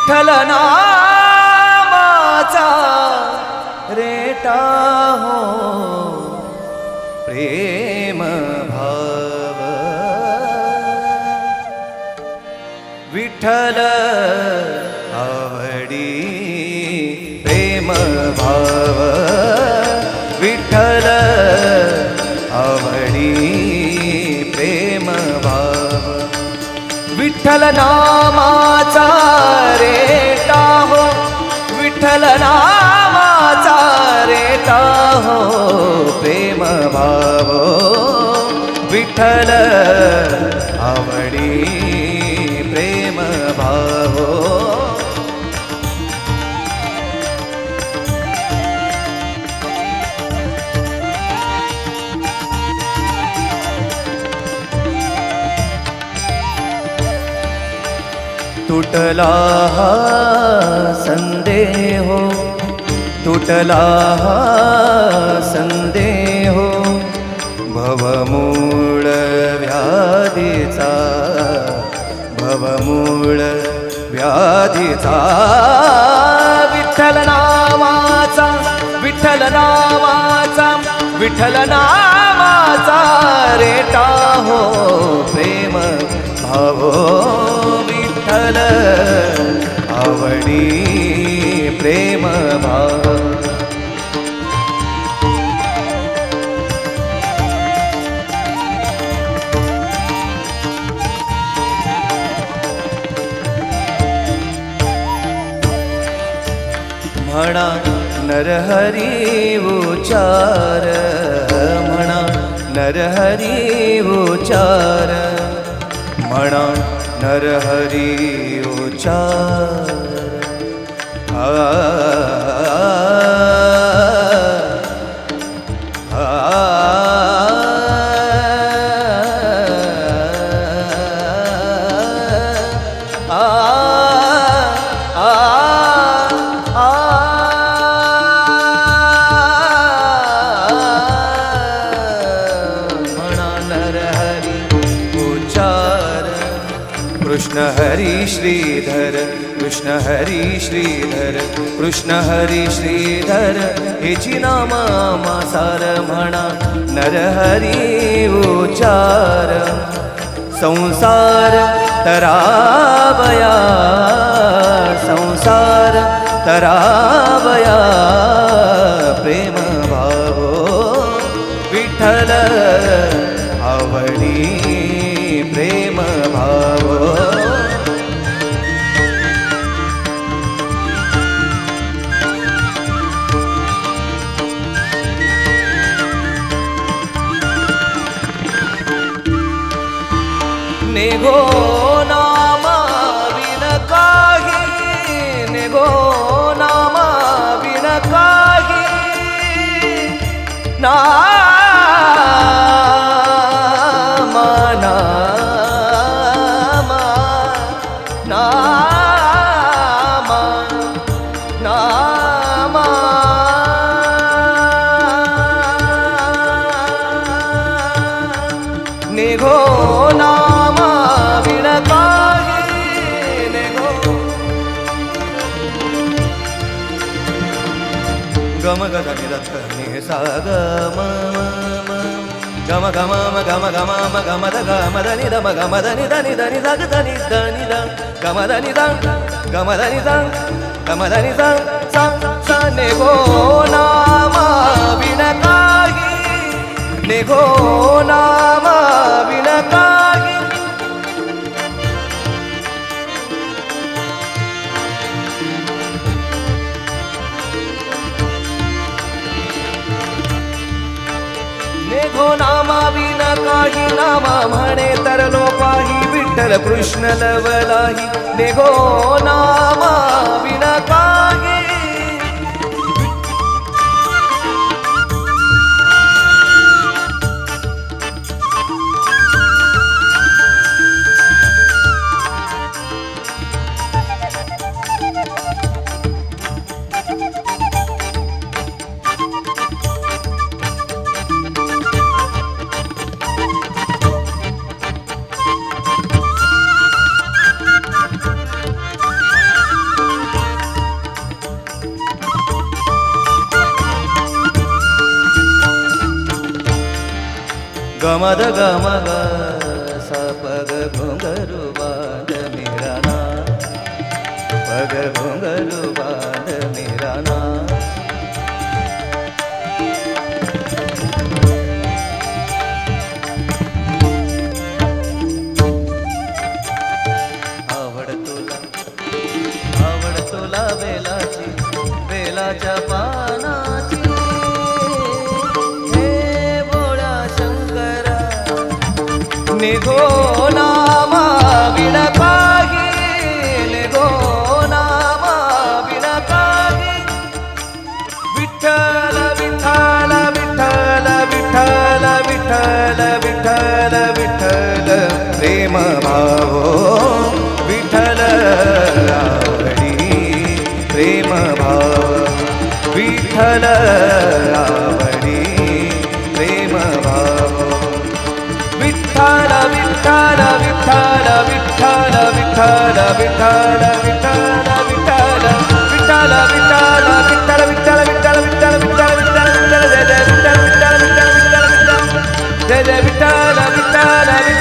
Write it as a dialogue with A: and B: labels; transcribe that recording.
A: विठ्ठल नामाचा रेटा हो प्रेम भाव विठ्ठल आवडी प्रेम भाव विठ्ठल आवडी प्रेम भाव विठ्ठल नामाचा रेटा हो विठ्ठल नामाचा रेटा हो प्रेम भाव विठ्ठल आवडी प्रेम भाव तुटला हा संदेह तुटला हा संदेह भवमूळ व्याधीचा भवमूळ व्याधीचा विठ्ठल नामाचा विठ्ठल नामाचा विठ्ठल नामाचा रेटा हो प्रेम भाव विठ्ठल आवडी प्रेम भाव म्हणा नरहरी उच्चार म्हणा नरहरी उच्चार म्हणा नरहरी उच्चार कृष्ण हरी श्रीधर कृष्ण हरी श्रीधर कृष्ण हरी श्रीधर हेची नामा सार म्हणा नरहरी उच्चार संसार तरावया संसार तरावया प्रेम भाव विठ्ठल आवडी प्रेम भाव नेगो नामा विन काही नेगो नामा विन काही नामा नामा नामा नामा नेगो नामा विन काही नेगो गम गद निरथ नि सा गम गम गम गम गम गम द गम द नि द म गम द नि द नि द नि द ग द नि द नि द गम द नि द गम द नि द गम द नि द सा सा नेगो नामा विन काही नेगो नामा विन काही नेगो नामा विन काही नामा म्हणे तरलो पाही विठ्ठल कृष्ण लवलाही नेगो नामा विन काही गमद गमग सपग घुंघरू बांध मेरा नाम पग घुंघरू बांध मेरा नाम आवड तुला बेलाची बेलाच्या पानाची हे बोळा शंकरा निघो नामा विण काही निघो नामा विण काही विठ्ठल विठ्ठल विठ्ठल विठ्ठल विठ्ठल विठ्ठल विठ्ठल प्रेम भावो विठ्ठल आवडी प्रेम भाव विठ्ठल आवडी प्रेम भाव विठ्ठल विठ्ठल विठ्ठल विठ्ठल विठ्ठल विठ्ठल विठ्ठल विठ्ठल विठ्ठल विठ्ठल विठ्ठल विठ्ठल विठ्ठल विठ्ठल विठ्ठल विठ्ठल विठ्ठल जय जय विठ्ठल विठ्ठल विठ्ठल विठ्ठल जय जय विठ्ठल विठ्ठल